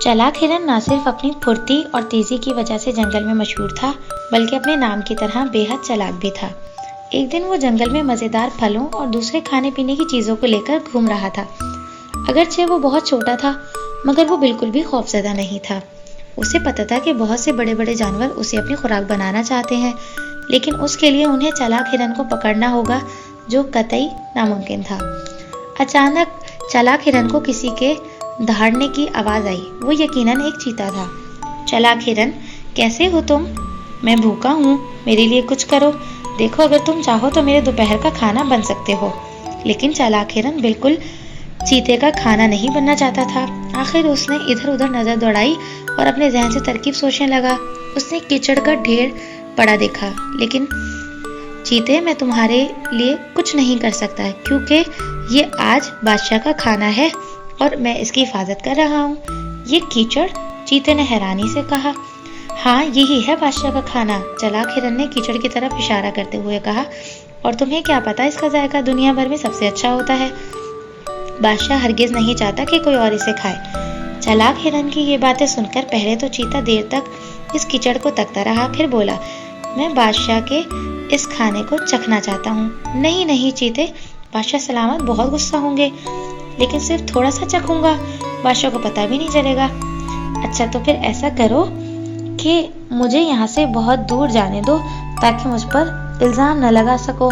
چالاک ہرن نہ صرف اپنی پھرتی اور تیزی کی وجہ سے جنگل میں مشہور تھا بلکہ اپنے نام کی طرح بے حد چالاک بھی تھا۔ ایک دن وہ جنگل میں مزیدار پھلوں اور دوسرے کھانے پینے کی چیزوں کو لے کر گھوم رہا تھا۔ اگرچہ وہ بہت چھوٹا تھا مگر وہ بالکل بھی خوفزدہ نہیں تھا۔ اسے پتہ تھا کہ بہت سے بڑے بڑے جانور اسے اپنی خوراک بنانا چاہتے ہیں، لیکن اس کے لیے انہیں چالاک ہرن کو پکڑنا ہوگا، جو قطعی ناممکن تھا۔ اچانک چالاک ہرن کو کسی کے دہاڑنے کی آواز آئی۔ وہ یقیناً ایک چیتا تھا۔ چالاک ہرن، کیسے ہو تم؟ میں بھوکا ہوں، میرے لیے کچھ کرو۔ دیکھو، اگر تم چاہو تو میرے دوپہر کا کھانا بن سکتے ہو۔ لیکن چالاک ہرن بالکل چیتے کا کھانا نہیں بننا چاہتا تھا۔ آخر اس نے ادھر ادھر نظر دوڑائی اور اپنے ذہن سے ترکیب سوچنے لگا۔ اس نے کیچڑ کا ڈھیر پڑا دیکھا۔ لیکن چیتے، میں تمہارے لیے کچھ نہیں کر سکتا کیونکہ یہ آج بادشاہ کا کھانا ہے اور میں اس کی حفاظت کر رہا ہوں۔ یہ کیچڑ؟ چیتے نے حیرانی سے کہا۔ ہاں، یہی ہے بادشاہ کا کھانا، چالاک ہرن نے کیچڑ کی طرف اشارہ کرتے ہوئے کہا۔ اور تمہیں کیا پتا اس کا ذائقہ دنیا بھر میں سب سے اچھا ہوتا ہے۔ بادشاہ ہرگز نہیں چاہتا کہ کوئی اور اسے کھائے۔ چالاک ہرن کی یہ باتیں سن کر پہلے تو چیتا دیر تک اس کیچڑ کو تکتا رہا، پھر بولا، میں بادشاہ کے اس کھانے کو چکھنا چاہتا ہوں۔ نہیں نہیں چیتے، بادشاہ سلامت بہت غصہ ہوں گے، لیکن صرف تھوڑا سا چکھوں گا، بادشاہ کو پتہ بھی نہیں چلے گا۔ اچھا تو پھر ایسا کرو کہ مجھے یہاں سے بہت دور جانے دو تاکہ مجھ پر الزام نہ لگا سکو۔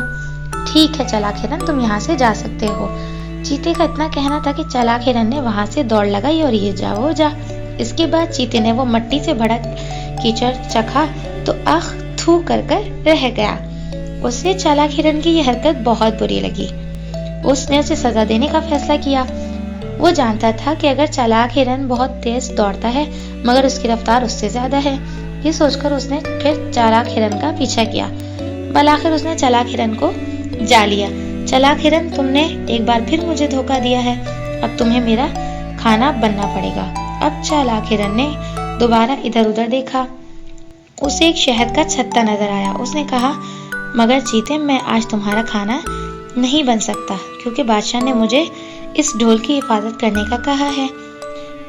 ٹھیک ہے چالاک ہرن، تم یہاں سے جا سکتے ہو۔ چیتے کا اتنا کہنا تھا کہ چالاک ہرن نے وہاں سے دوڑ لگائی اور یہ جا وہ جا۔ اس کے بعد چیتے نے وہ مٹی سے بھرا کیچڑ چکھا تو آخ تھو کر رہ گیا۔ اسے چالاک ہرن کی یہ حرکت بہت بری لگی۔ اس نے اسے سزا دینے کا فیصلہ کیا۔ وہ جانتا تھا کہ اگر چالاک ہرن بہت تیز دوڑتا ہے مگر اس کی رفتار اس سے زیادہ ہے۔ یہ سوچ کر اس نے پھر چالاک ہرن کا پیچھا کیا۔ بالآخر اس نے چالاک ہرن کو جا لیا۔ چالاک ہرن، تم نے ایک بار پھر مجھے دھوکہ دیا ہے، اب تمہیں میرا کھانا بننا پڑے گا۔ اب چالاک ہرن نے دوبارہ ادھر ادھر دیکھا۔ اسے ایک شہد کا چھتا نظر آیا۔ اس نے کہا، مگر چیتے، میں آج تمہارا کھانا نہیں بن سکتا کیونکہ بادشاہ نے مجھے اس ڈھول کی حفاظت کرنے کا کہا ہے۔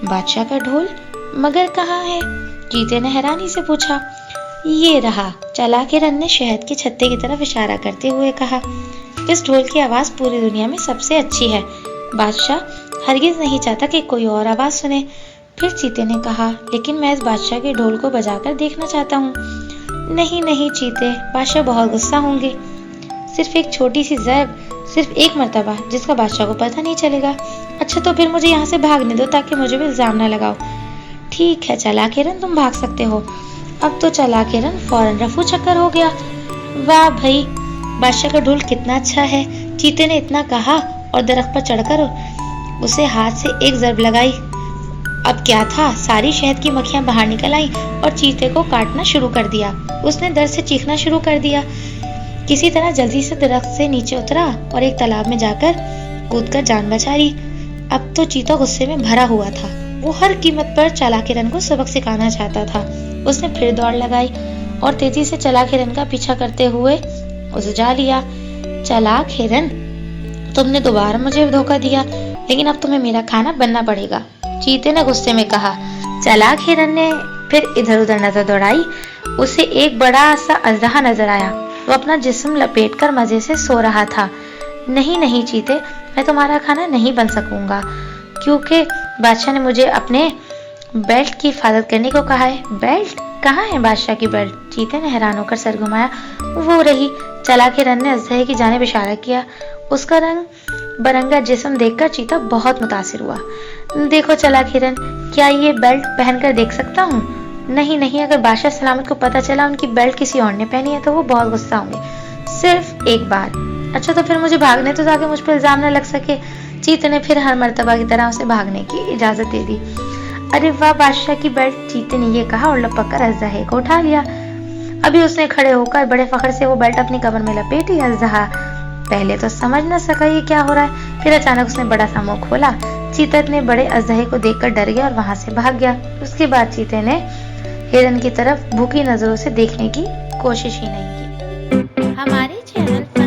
بادشاہ کا ڈھول؟ مگر کہاں ہے؟ چیتے نے حیرانی سے پوچھا۔ یہ رہا، چالاک ہرن نے شہد کے چھتے کی طرف اشارہ کرتے ہوئے کہا۔ اس ڈھول کی آواز پوری دنیا میں سب سے اچھی ہے، بادشاہ ہرگز نہیں چاہتا کہ کوئی اور آواز سنے۔ پھر چیتے نے کہا، لیکن میں اس بادشاہ کے ڈھول کو بجا کر دیکھنا چاہتا ہوں۔ نہیں نہیں چیتے، بادشاہ بہت غصہ ہوں گے۔ صرف ایک چھوٹی سی ضرب، صرف ایک مرتبہ، جس کا بادشاہ کو پتہ نہیں چلے گا۔ اچھا تو پھر مجھے یہاں سے بھاگنے دو تاکہ مجھے بھی الزام نہ لگاؤ۔ ٹھیک ہے چالاک ہرن، تم بھاگ سکتے ہو۔ اب تو چالاک ہرن فوراً رفو چکر ہو گیا۔ واہ بھائی، بادشاہ کا ڈھول کتنا اچھا ہے، چیتے نے اتنا کہا اور درخت پر چڑھ کر اسے ہاتھ سے ایک ضرب لگائی۔ اب کیا تھا، ساری شہد کی مکھیاں باہر نکل آئیں اور چیتے کو کاٹنا شروع کر دیا۔ اس نے درد سے چیخنا شروع کر دیا۔ کسی طرح جلدی سے درخت سے نیچے اترا اور ایک تالاب میں جا کر کود کر جان بچا لی۔ اب تو چیتا غصے میں بھرا ہوا تھا۔ وہ ہر قیمت پر چالاک ہرن کو سبق سکھانا چاہتا تھا۔ اس نے پھر دوڑ لگائی اور تیزی سے چالاک ہرن کا پیچھا کرتے ہوئے اسے جا لیا۔ چالاک ہرن، تم نے دوبارہ مجھے دھوکہ دیا، لیکن اب تمہیں میرا کھانا بننا پڑے گا، چیتے نے غصے میں کہا۔ چالاک ہرن نے پھر ادھر ادھر نظر دوڑائی۔ اسے ایک بڑا سا اژدہا نظر آیا۔ وہ اپنا جسم لپیٹ کر مزے سے سو رہا تھا۔ نہیں نہیں چیتے، میں تمہارا کھانا نہیں بن سکوں گا کیونکہ بادشاہ نے مجھے اپنے بیلٹ کی حفاظت کرنے کو کہا ہے۔ بیلٹ؟ کہاں ہے بادشاہ کی بیلٹ؟ چیتے نے حیران ہو کر سر گھمایا۔ وہ رہی۔ چالاک ہرن نے اژدہے کی جانب اشارہ کیا۔ اس کا رنگ برنگا جسم دیکھ کر چیتا بہت متاثر ہوا۔ دیکھو چالاک ہرن، کیا یہ بیلٹ پہن کر دیکھ سکتا ہوں؟ نہیں نہیں، اگر بادشاہ سلامت کو پتہ چلا ان کی بیلٹ کسی اور نے پہنی ہے تو وہ بہت غصہ ہوں گے۔ صرف ایک بار۔ اچھا تو پھر مجھے بھاگنے تو تاکہ مجھ پہ الزام نہ لگ سکے۔ چیتے نے پھر ہر مرتبہ کی طرح اسے بھاگنے کی اجازت دے دی۔ ارے واہ، بادشاہ کی بیلٹ، چیتے نے یہ کہا اور لپک کر اژدہے کو اٹھا لیا۔ ابھی اس نے کھڑے ہو کر بڑے فخر سے وہ بیلٹ اپنی کمر میں لپیٹی۔ اژدہا پہلے تو سمجھ نہ سکا یہ کیا ہو رہا ہے، پھر اچانک اس نے بڑا سا منہ کھولا۔ چیتا اتنے بڑے اژدہے کو دیکھ کر ڈر گیا اور وہاں سے بھاگ گیا۔ اس کے بعد چیتے نے ہرن کی طرف بھوکی نظروں سے دیکھنے کی کوشش ہی نہیں کی۔ ہمارے چینل